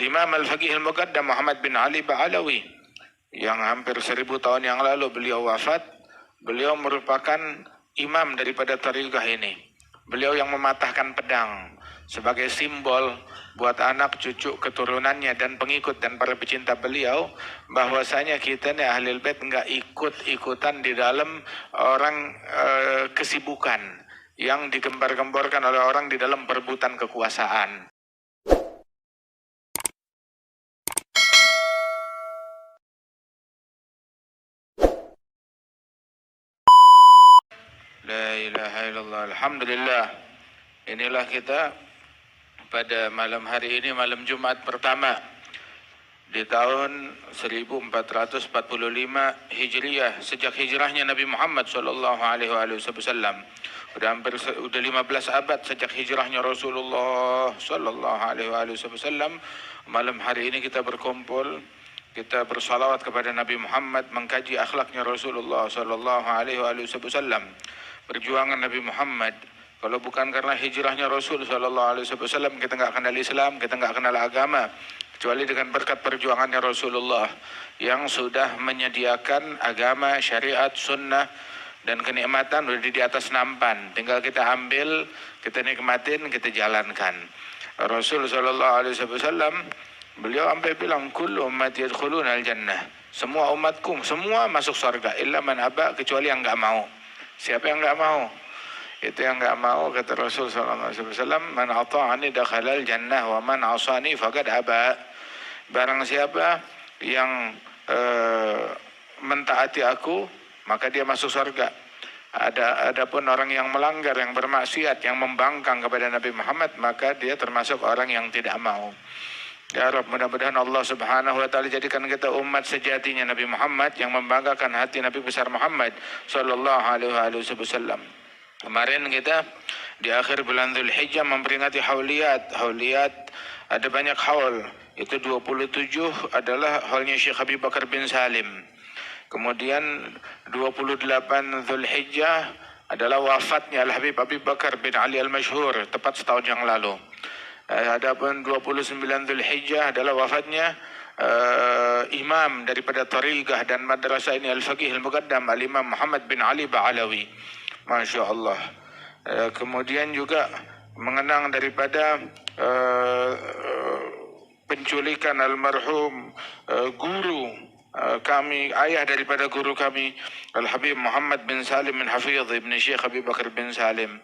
Al-Imam Al-Faqih Al-Muqaddam Muhammad bin Ali Ba'alawi, yang hampir 1000 tahun yang lalu beliau wafat. Beliau merupakan imam daripada tariqah ini. Beliau yang mematahkan pedang sebagai simbol buat anak cucu keturunannya dan pengikut dan para pecinta beliau, bahwasanya kita nih Ahlul Bait nggak ikut-ikutan di dalam orang kesibukan yang digembar-gemborkan oleh orang di dalam perebutan kekuasaan. La ilaha illallah. Alhamdulillah. Inilah kita pada malam hari ini, malam Jumat pertama di tahun 1445 Hijriah, sejak hijrahnya Nabi Muhammad sallallahu alaihi wasallam. Udah 15 abad sejak hijrahnya Rasulullah sallallahu alaihi wasallam. Malam hari ini kita berkumpul, kita bersalawat kepada Nabi Muhammad, mengkaji akhlaknya Rasulullah sallallahu alaihi wasallam. Perjuangan Nabi Muhammad, kalau bukan karena hijrahnya Rasul sallallahu alaihi wasallam, kita enggak kenal Islam, kita enggak kenal agama, kecuali dengan berkat perjuangannya Rasulullah yang sudah menyediakan agama, syariat, sunnah dan kenikmatan sudah di atas nampan. Tinggal kita ambil, kita nikmatin, kita jalankan. Rasul sallallahu alaihi wasallam beliau sampai bilang, kullu ummati yadkhuluna al-jannah. Semua umatku, semua masuk surga, illa man aba, kecuali yang enggak mau. Siapa yang enggak mau? Itu yang enggak mau, kata Rasul sallallahu alaihi wasallam, man ata'ani dakhalal jannah wa man 'asani faqad aba. Barang siapa yang mentaati aku, maka dia masuk surga. Adapun orang yang melanggar, yang bermaksiat, yang membangkang kepada Nabi Muhammad, maka dia termasuk orang yang tidak mau. Ya Rabb, mudah-mudahan Allah Subhanahu wa taala jadikan kita umat sejatinya Nabi Muhammad yang membanggakan hati Nabi besar Muhammad sallallahu alaihi wasallam. Kemarin kita di akhir bulan Dzulhijjah memperingati hauliyat. Hauliyat ada banyak haul. Itu 27 adalah haulnya Syekh Habib Bakar bin Salim. Kemudian 28 Dzulhijjah adalah wafatnya Al-Habib Habib Bakar bin Ali Al-Masyhur, tepat setahun yang lalu. Adapun 29 Dzulhijjah adalah wafatnya imam daripada tariqah dan madrasah ini Al-Faqih Al-Muqaddam Al-Imam Muhammad bin Ali Ba'alawi. Masya Allah. Kemudian juga mengenang daripada penculikan almarhum guru kami, ayah daripada guru kami Al-Habib Muhammad bin Salim bin Hafidh ibn Syekh Habib Bakar bin Salim.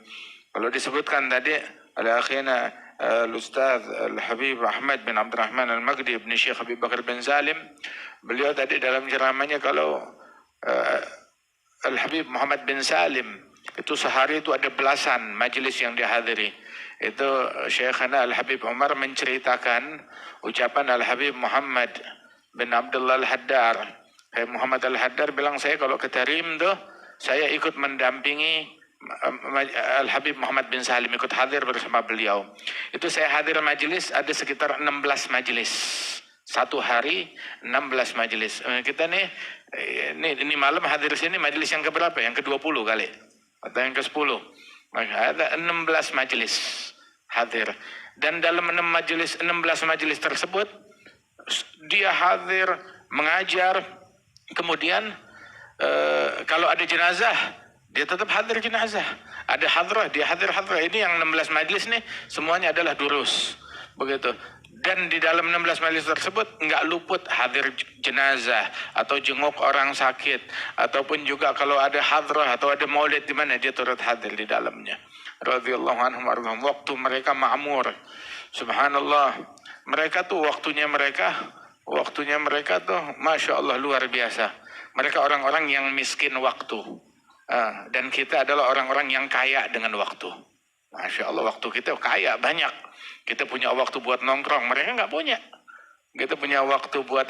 Kalau disebutkan tadi al-akhina Al-Ustaz Al-Habib Ahmad bin Abdurrahman Al-Magdi ibn Syekh Habib Bakar bin Salim, beliau tadi dalam ceramahnya, kalau Al-Habib Muhammad bin Salim itu sehari itu ada belasan majelis yang dihadiri. Itu Syekhana Al-Habib Umar menceritakan ucapan Al-Habib Muhammad bin Abdullah Al-Haddar. Muhammad Al-Haddar bilang, saya kalau ke Tarim tuh saya ikut mendampingi Al-Habib Muhammad bin Salim, ikut hadir bersama beliau. Itu saya hadir majelis ada sekitar 16 majelis. Satu hari 16 majelis. Kita nih ini malam hadir sini majelis yang keberapa? Yang ke-20 kali atau yang ke-10. Maka ada 16 majelis hadir. Dan dalam 16 majelis tersebut dia hadir mengajar. Kemudian kalau ada jenazah dia tetap hadir jenazah. Ada hadrah, dia hadir hadrah. Ini yang 16 majelis nih semuanya adalah durus. Begitu. Dan di dalam 16 majelis tersebut enggak luput hadir jenazah atau jenguk orang sakit, ataupun juga kalau ada hadrah atau ada maulid di mana dia turut hadir di dalamnya. Radhiyallahu anhum warḍahum. Waktu mereka ma'mur. Subhanallah. Mereka tuh waktunya mereka tuh Masya Allah luar biasa. Mereka orang-orang yang miskin waktu. Dan kita adalah orang-orang yang kaya dengan waktu. Masya Allah, waktu kita kaya, banyak. Kita punya waktu buat nongkrong, mereka nggak punya. Kita punya waktu buat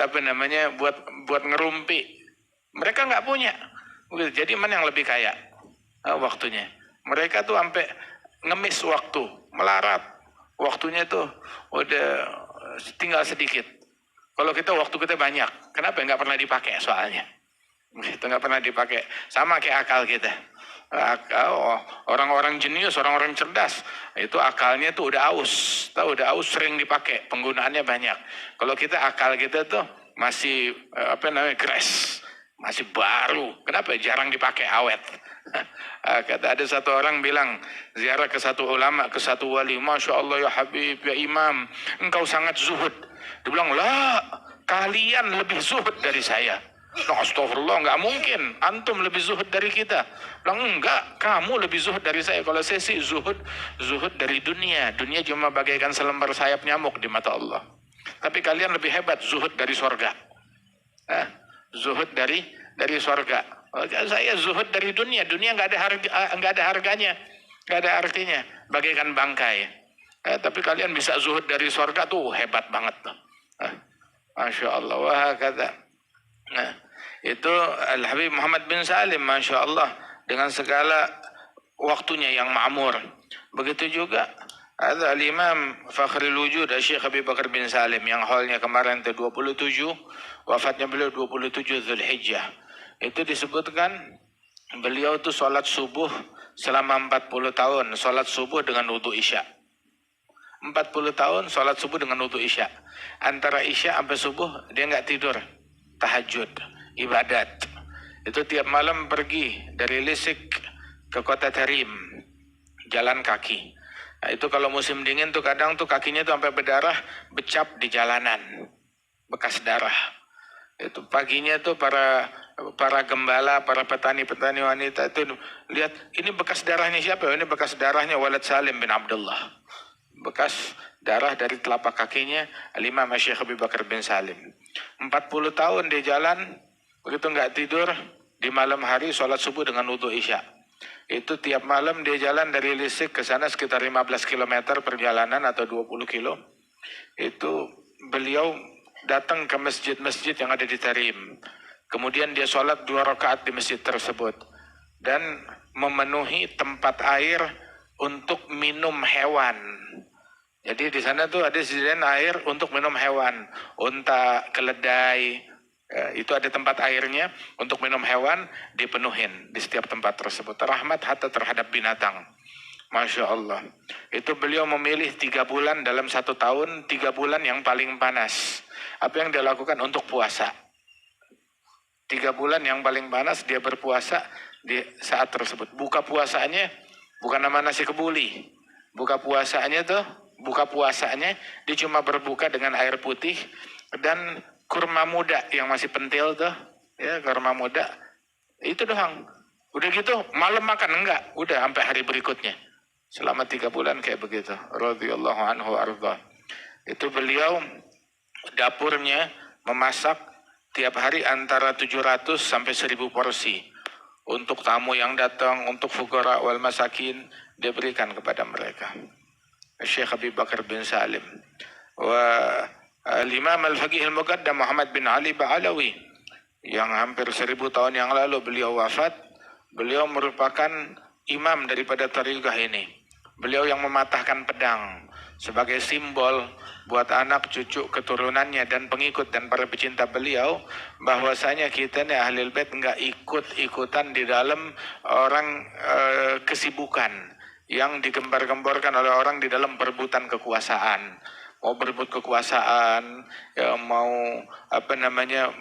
buat ngerumpi, mereka nggak punya. Jadi mana yang lebih kaya? Waktunya. Mereka tuh sampai ngemis waktu, melarat. Waktunya tuh udah tinggal sedikit. Kalau kita waktu kita banyak, kenapa nggak pernah dipakai soalnya? Itu nggak pernah dipakai, sama kayak akal kita. Orang-orang jenius, orang-orang cerdas, itu akalnya tuh udah aus, tahu udah aus, sering dipakai, penggunaannya banyak. Kalau kita akal kita tuh masih crash, masih baru. Kenapa? Jarang dipakai, awet. Kata ada satu orang bilang ziarah ke satu ulama, ke satu wali, Masya Allah ya Habib, ya Imam, engkau sangat zuhud. Dia bilang, lah, kalian lebih zuhud dari saya. Nah, astagfirullah, nggak mungkin. Antum lebih zuhud dari kita. Bilang, enggak, kamu lebih zuhud dari saya. Kalau saya sih zuhud dari dunia. Dunia cuma bagaikan selembar sayap nyamuk di mata Allah. Tapi kalian lebih hebat, zuhud dari sorga. Zuhud dari sorga. Saya zuhud dari dunia. Dunia nggak ada harganya, nggak ada artinya. Bagaikan bangkai. Tapi kalian bisa zuhud dari sorga tuh hebat banget tuh. Masya Allah. Wah kata. Nah, itu Al-Habib Muhammad bin Salim, Masya Allah, dengan segala waktunya yang ma'mur. Begitu juga ada Al-Imam Fakhrul Wujud Syekh Habib Bakar bin Salim yang haulnya kemarin itu 27, wafatnya beliau 27 Zulhijjah. Itu disebutkan beliau itu sholat subuh selama 40 tahun, sholat subuh dengan wudu isya. 40 tahun sholat subuh dengan wudu isya. Antara isya sampai subuh dia nggak tidur, tahajud, ibadat. Itu tiap malam pergi dari Lisik ke kota Tarim, jalan kaki. Nah, itu kalau musim dingin tuh kadang tuh kakinya tuh sampai berdarah, becap di jalanan, bekas darah. Itu paginya tuh para gembala, para petani-petani wanita itu lihat, ini bekas darahnya siapa? Ini bekas darahnya Walid Salim bin Abdullah. Bekas darah dari telapak kakinya Al-Imam Syekh Habib Bakar bin Salim. 40 tahun dia jalan, begitu nggak tidur, di malam hari sholat subuh dengan wudu isya. Itu tiap malam dia jalan dari Lisik ke sana sekitar 15 km perjalanan atau 20 kilo. Itu beliau datang ke masjid-masjid yang ada di Tarim. Kemudian dia sholat 2 rakaat di masjid tersebut. Dan memenuhi tempat air untuk minum hewan. Jadi di sana tuh ada disediakan air untuk minum hewan, unta, keledai, itu ada tempat airnya untuk minum hewan, dipenuhin di setiap tempat tersebut. Rahmat hatta terhadap binatang. Masya Allah. Itu beliau memilih 3 bulan dalam 1 tahun, 3 bulan yang paling panas. Apa yang dia lakukan untuk puasa? 3 bulan yang paling panas dia berpuasa di saat tersebut. Buka puasanya bukan nama nasi kebuli. Buka puasanya dia cuma berbuka dengan air putih dan kurma muda yang masih pentil tuh, ya kurma muda. Itu doang. Udah gitu malam makan enggak? Udah sampai hari berikutnya. Selama 3 bulan kayak begitu. Radhiyallahu anhu arda. Itu beliau dapurnya memasak tiap hari antara 700 sampai 1000 porsi. Untuk tamu yang datang, untuk fuqara wal masakin, dia berikan kepada mereka. Syekh Habib Bakar bin Salim. Wa Al-Imam Al-Faqih Al-Muqaddam Muhammad bin Ali Ba'alawi, yang hampir 1000 tahun yang lalu beliau wafat. Beliau merupakan imam daripada tariqah ini. Beliau yang mematahkan pedang sebagai simbol buat anak, cucu, keturunannya dan pengikut dan para pecinta beliau, bahwasanya kita nih Ahlul Bait nggak ikut-ikutan di dalam orang kesibukan yang digembar-gemborkan oleh orang di dalam perebutan kekuasaan. Mau berebut kekuasaan, ya mau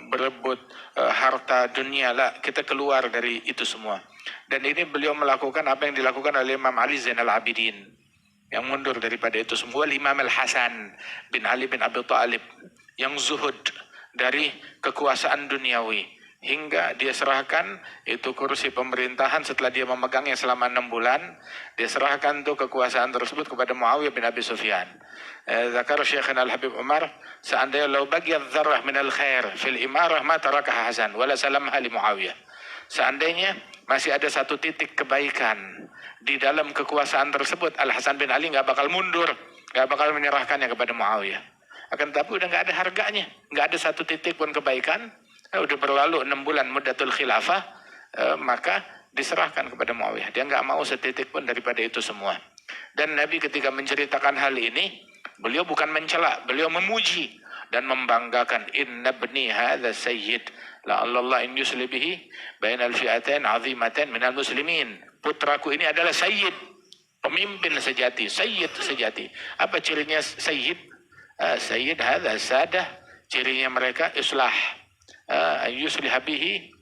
berebut harta dunia lah, kita keluar dari itu semua. Dan ini beliau melakukan apa yang dilakukan oleh Imam Ali Zainal Abidin, yang mundur daripada itu semua. Imam Al-Hasan bin Ali bin Abi Thalib yang zuhud dari kekuasaan duniawi, hingga dia serahkan itu kursi pemerintahan setelah dia memegangnya selama 6 bulan. Dia serahkan tuh kekuasaan tersebut kepada Muawiyah bin Abi Sufyan. Zakar Syekhana Al-Habib Umar, seandainya law bagiyat dzarrah min al-khair fil imarah ma tarakaha Hasan wala salamha li Muawiyah. Seandainya masih ada 1 titik kebaikan di dalam kekuasaan tersebut, Al-Hasan bin Ali nggak bakal mundur, nggak bakal menyerahkannya kepada Muawiyah. Akan tapi udah nggak ada harganya, nggak ada 1 titik pun kebaikan. Udah berlalu 6 bulan muddatul khilafah, maka diserahkan kepada Muawiyah. Dia nggak mau setitik pun daripada itu semua. Dan Nabi ketika menceritakan hal ini, beliau bukan mencela, beliau memuji dan membanggakan. Inna bni hadza sayyid la'allallah in yusli bihi bainal fi'atain 'azimatain minal muslimin. putraku ini adalah sayyid, pemimpin sejati, sayyid sejati. Apa cirinya sayyid? Sayyid hadza sadah, cirinya mereka islah, yuslih bihi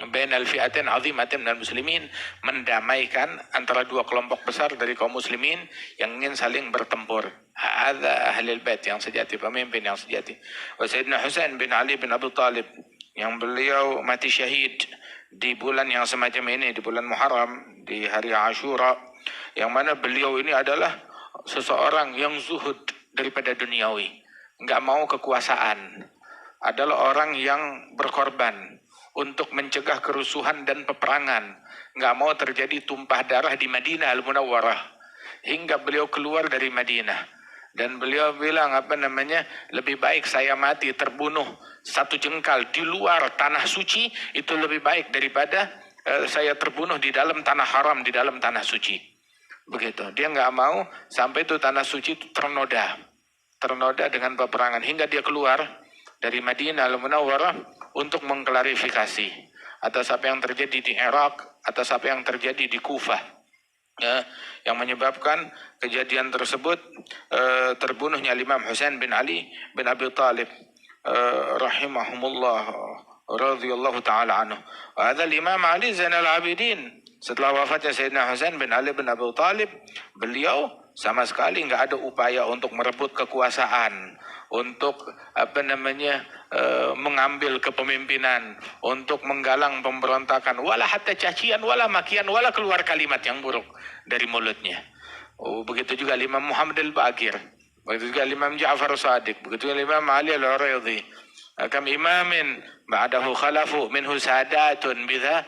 bainal fi'atin 'azimatin minal muslimin, mendamaikan antara dua kelompok besar dari kaum muslimin yang ingin saling bertempur. Hadza ahlul bait yang sejati, pemimpin yang sejati. Wa Sayyidina Husain bin Ali bin Abi Thalib yang beliau mati syahid di bulan yang semacam ini, di bulan Muharram, di hari Ashura, yang mana beliau ini adalah seseorang yang zuhud daripada duniawi, enggak mau kekuasaan, adalah orang yang berkorban untuk mencegah kerusuhan dan peperangan, nggak mau terjadi tumpah darah di Madinah Al-Munawwarah, hingga beliau keluar dari Madinah. Dan beliau bilang lebih baik saya mati terbunuh satu jengkal di luar tanah suci, itu lebih baik daripada saya terbunuh di dalam tanah haram, di dalam tanah suci. Begitu, dia nggak mau sampai itu tanah suci itu ternoda dengan peperangan, hingga dia keluar dari Madinah Al-Munawwarah untuk mengklarifikasi atas apa yang terjadi di Irak, atas apa yang terjadi di Kufah, yang menyebabkan kejadian tersebut terbunuhnya Imam Husain bin Ali bin Abi Thalib rahimahumullah radhiyallahu taala anhu. Hadza Imam Ali Zainal Abidin, setelah wafatnya Sayyidina Husain bin Ali bin Abi Thalib, beliau sama sekali nggak ada upaya untuk merebut kekuasaan, untuk mengambil kepemimpinan, untuk menggalang pemberontakan, wala hatta cacian, wala makian, wala keluar kalimat yang buruk dari mulutnya. Begitu juga Imam Muhammad al-Baqir, begitu juga Imam Ja'far Shadiq, begitu juga Imam Ali al-Uraidhi. Kam imamin ba'dahu khalafu minhu sadatun bidha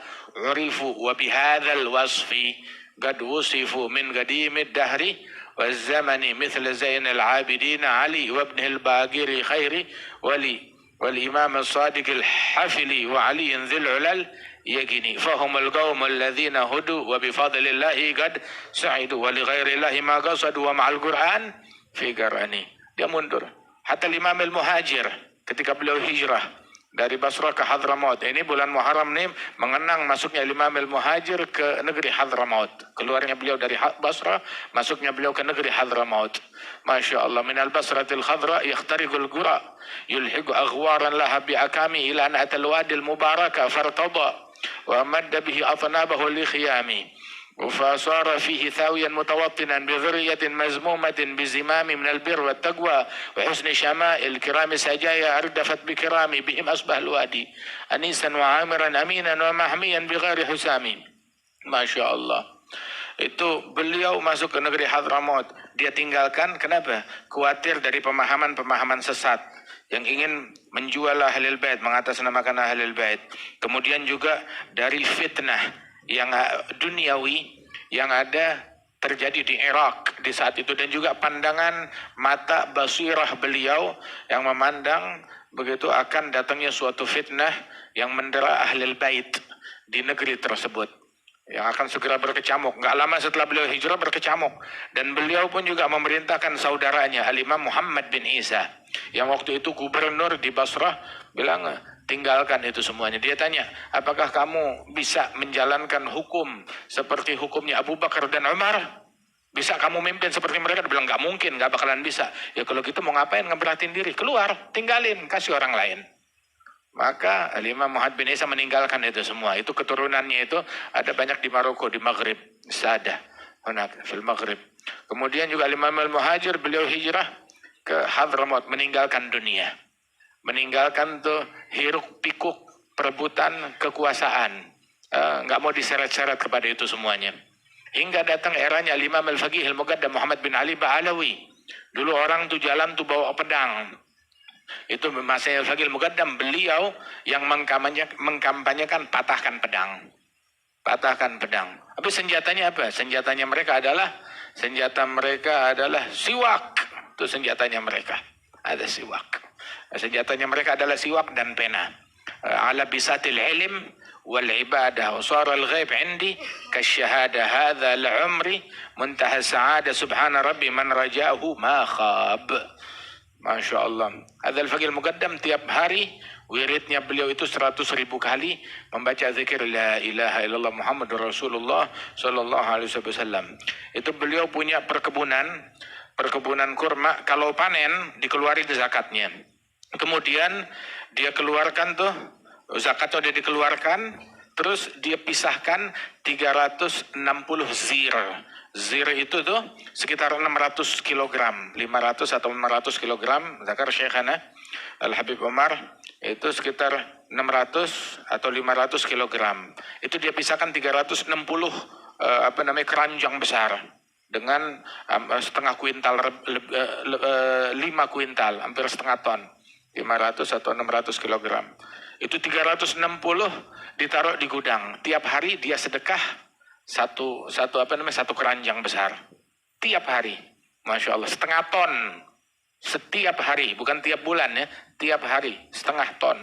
urifu wa bihadzal wasfi qad wusifu min qadimid dahri والزمن مثل زين العابدين علي وابنه الباقر خير ولي والإمام الصادق الحفلي وعلي ذي العلل يقني فهم القوم الذين هدوا وبفضل الله قد سعدوا ولغير الله ما قصدوا ومع القرآن في قرآني. Dia mundur. Hatta Imam al-Muhajir ketika beliau hijrah dari Basrah ke Hadramaut, ini bulan Muharram nih mengenang masuknya Imam al-Muhajir ke negeri Hadramaut, keluarnya beliau dari Basrah, masuknya beliau ke negeri Hadramaut. Masya Allah, min al-Basratil Khadra yakhtariqul qura yulhiqu aghwaran laha bi'akami ila an atal wadi al-mubaraka fartada wa madda bihi atnabahu li khiyami فصار فيه ثاويا متوطنا بذرية مزمومة بزمام من البر والتقوى وحسن شمائل كرام سجايا أردفت بكرام بهم أصبح الوادي أنيسا وعامرا أمينا ومحميا بغير حسام. Masya Allah. Itu beliau masuk ke negeri Hadramaut, dia tinggalkan, kenapa? Khawatir dari pemahaman-pemahaman sesat yang ingin menjual Ahlul Bait, mengatasnamakan Ahlul Bait. Kemudian juga dari fitnah yang duniawi yang ada terjadi di Irak di saat itu, dan juga pandangan mata basirah beliau yang memandang begitu akan datangnya suatu fitnah yang mendera Ahlul Bait di negeri tersebut, yang akan segera berkecamuk. Nggak lama setelah beliau hijrah berkecamuk, dan beliau pun juga memerintahkan saudaranya Al-Imam Muhammad bin Isa yang waktu itu gubernur di Basrah, bilang tinggalkan itu semuanya. Dia tanya, apakah kamu bisa menjalankan hukum seperti hukumnya Abu Bakar dan Umar? Bisa kamu mimpin seperti mereka? Dia bilang, nggak mungkin, nggak bakalan bisa. Ya kalau gitu mau ngapain, ngeberatin diri? Keluar, tinggalin, kasih orang lain. Maka Imam Muhammad bin Isa meninggalkan itu semua. Itu keturunannya itu ada banyak di Maroko, di Maghrib, Sadah, fil Maghrib. Kemudian juga Imam al-Muhajir, beliau hijrah ke Hadramaut, meninggalkan dunia. Meninggalkan tuh hiruk pikuk perebutan kekuasaan, nggak mau diseret-seret kepada itu semuanya, hingga datang eranya Imam al-Faqih al-Muqaddam Muhammad bin Ali Ba'alawi. Dulu orang tuh jalan tuh bawa pedang, itu masanya al-Faqih al-Muqaddam, beliau yang mengkampanyekan patahkan pedang. Tapi senjatanya apa? Senjata mereka adalah siwak. Itu senjatanya mereka, ada siwak. Senjatanya mereka adalah siwak dan pena. Ala bisatil ilm wal ibadah wa sara al ghaib indi kasyahada hadza al umri muntaha sa'ada subhana rabbi man rajahu ma khab. Masya Allah. Adzal Faqih Muqaddam tiap hari wiridnya beliau itu 100.000 kali membaca zikir la ilaha illallah Muhammadur Rasulullah sallallahu alaihi wasallam. Itu beliau punya perkebunan kurma, kalau panen dikeluarin zakatnya. Kemudian dia keluarkan tuh zakatnya udah dikeluarkan, terus dia pisahkan 360 zir. Zir itu tuh sekitar 600 kilogram, 500 atau 600 kilogram. Zakar Syekhana Al-Habib Umar itu sekitar 600 atau 500 kilogram. Itu dia pisahkan 360 keranjang besar dengan setengah kuintal, 5 kuintal, hampir setengah ton, 500 atau 600 kilogram. Itu 360 ditaruh di gudang. Tiap hari dia sedekah satu keranjang besar. Tiap hari. Masya Allah, setengah ton. Setiap hari, bukan tiap bulan ya. Tiap hari, setengah ton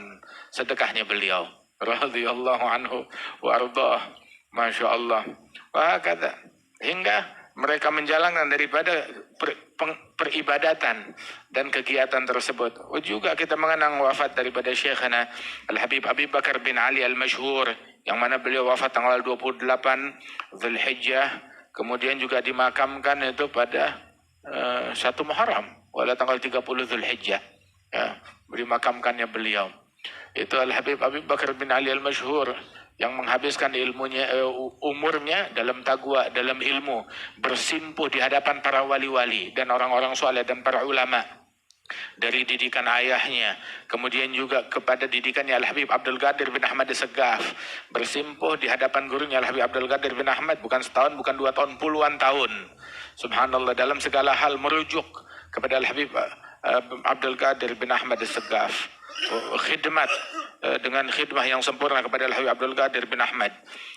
sedekahnya beliau. Radhiyallahu anhu wa ardhah. Masya Allah. Wah, kata. Hingga mereka menjalankan daripada peribadatan dan kegiatan tersebut. Juga kita mengenang wafat daripada Syekhana Al-Habib Abi Bakar bin Ali Al-Masyhur, yang mana beliau wafat tanggal 28 Zulhijjah, kemudian juga dimakamkan itu pada 1 Muharram, wala tanggal 30 Zulhijjah, ya, dimakamkannya beliau. Itu Al-Habib Abi Bakar bin Ali Al-Masyhur yang menghabiskan umurnya dalam taqwa, dalam ilmu, bersimpuh di hadapan para wali-wali dan orang-orang soleh dan para ulama. Dari didikan ayahnya, kemudian juga kepada didikannya Al-Habib Abdul Qadir bin Ahmad As-Saggaf, bersimpuh di hadapan gurunya Al-Habib Abdul Qadir bin Ahmad, bukan setahun, bukan 2 tahun, puluhan tahun. Subhanallah, dalam segala hal merujuk kepada Al-Habib Abdul Qadir bin Ahmad As-Saggaf. Khidmat dengan khidmah yang sempurna kepada Al-Habib Abdul Qadir bin Ahmad,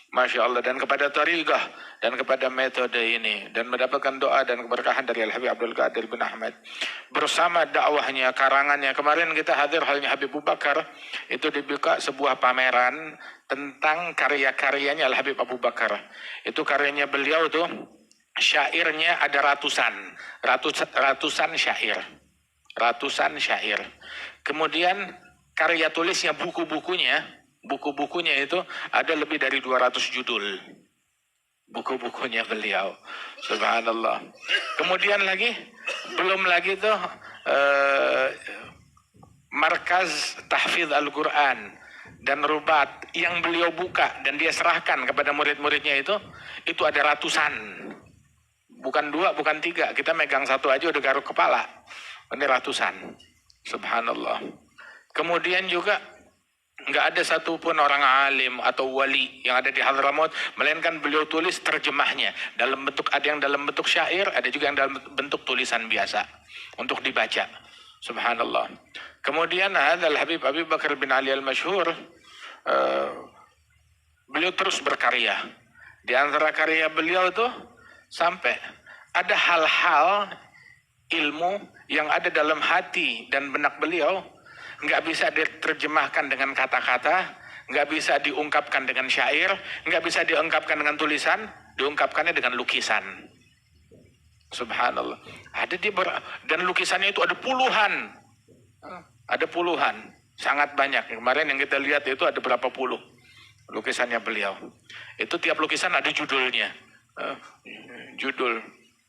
Masya Allah, dan kepada tariqah dan kepada metode ini, dan mendapatkan doa dan keberkahan dari Al-Habib Abdul Qadir bin Ahmad bersama dakwahnya, karangannya. Kemarin kita hadir halnya Habib Abu Bakar, itu dibuka sebuah pameran tentang karya-karyanya Al-Habib Abu Bakar. Itu karyanya beliau tuh, syairnya ada ratusan syair. Kemudian karya tulisnya, buku-bukunya itu ada lebih dari 200 judul. Buku-bukunya beliau. Subhanallah. Kemudian belum lagi tuh markaz tahfidz Al-Quran dan rubat yang beliau buka dan dia serahkan kepada murid-muridnya itu ada ratusan. Bukan 2, bukan 3. Kita megang satu aja udah garuk kepala. Ini ratusan. Subhanallah. Kemudian juga nggak ada satupun orang alim atau wali yang ada di Hadramaut melainkan beliau tulis terjemahnya dalam bentuk, ada yang dalam bentuk syair, ada juga yang dalam bentuk tulisan biasa untuk dibaca. Subhanallah. Kemudian Al-Habib Abi Bakar bin Ali Al-Masyhur, beliau terus berkarya. Di antara karya beliau tuh sampai ada hal-hal ilmu yang ada dalam hati dan benak beliau, nggak bisa diterjemahkan dengan kata-kata, nggak bisa diungkapkan dengan syair, nggak bisa diungkapkan dengan tulisan, diungkapkannya dengan lukisan. Subhanallah. Dan lukisannya itu ada puluhan, sangat banyak. Kemarin yang kita lihat itu ada berapa puluh lukisannya beliau. Itu tiap lukisan ada judulnya, judul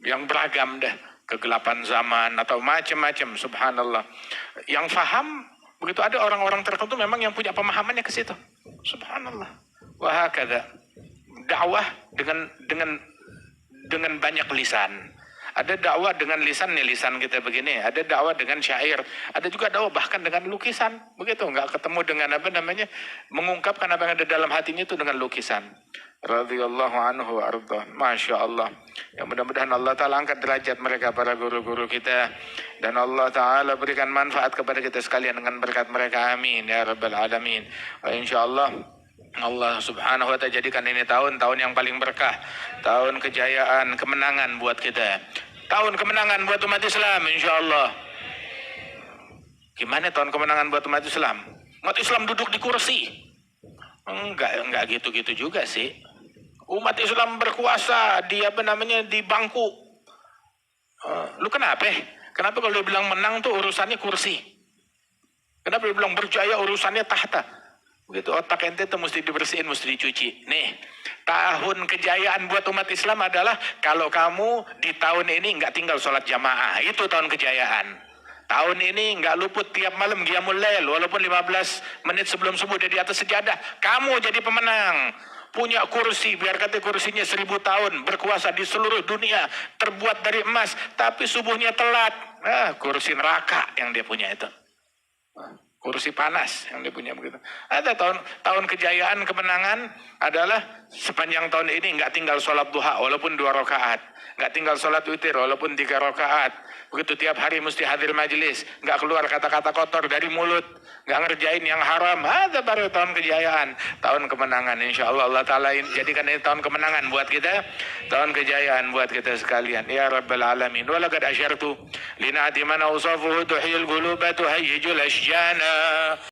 yang beragam dah. Kegelapan zaman atau macam-macam. Subhanallah. Yang faham, begitu ada orang-orang tertentu memang yang punya pemahamannya ke situ. Subhanallah. Wah, hakadha. Dakwah dengan banyak lisan. Ada dakwah dengan lisan, nih lisan kita begini. Ada dakwah dengan syair. Ada juga dakwah bahkan dengan lukisan. Begitu, nggak ketemu dengan mengungkapkan apa yang ada dalam hatinya itu dengan lukisan. Radhiyallahu anhu wa ardhah. Masya Allah. Ya, mudah-mudahan Allah Ta'ala angkat derajat mereka, para guru-guru kita, dan Allah Ta'ala berikan manfaat kepada kita sekalian dengan berkat mereka. Amin ya Rabbal Alamin. Insya Allah Allah Subhanahu wa Ta'ala jadikan ini tahun yang paling berkah, tahun kejayaan, kemenangan buat kita, tahun kemenangan buat umat Islam, insya Allah. Gimana tahun kemenangan buat umat Islam? Umat Islam duduk di kursi? Enggak gitu-gitu juga sih. Umat Islam berkuasa, di bangku. Lu kenapa? Kenapa kalau dia bilang menang tuh urusannya kursi? Kenapa dia bilang berjaya urusannya tahta? Begitu otak ente itu mesti dibersihin, mesti dicuci. Nih, tahun kejayaan buat umat Islam adalah kalau kamu di tahun ini nggak tinggal sholat jamaah, itu tahun kejayaan. Tahun ini nggak luput tiap malam qiyamul lail, walaupun 15 menit sebelum subuh dia di atas sejadah. Kamu jadi pemenang. Punya kursi, biar kata kursinya 1000 tahun, berkuasa di seluruh dunia, terbuat dari emas, tapi subuhnya telat. Kursi neraka yang dia punya itu. Kursi panas yang dia punya begitu. Ada tahun kejayaan kemenangan adalah sepanjang tahun ini nggak tinggal sholat duha walaupun 2 rakaat, nggak tinggal sholat witir walaupun 3 rakaat. Begitu tiap hari mesti hadir majelis, nggak keluar kata-kata kotor dari mulut, nggak ngerjain yang haram. Ada baru tahun kejayaan, tahun kemenangan. Insya Allah Allah Taala jadikan ini tahun kemenangan buat kita, tahun kejayaan buat kita sekalian. Ya Rabbal Alamin. Walaqad asyartu lina'ati man awsafuhu tuhil quluba tuhayyijul ashjana.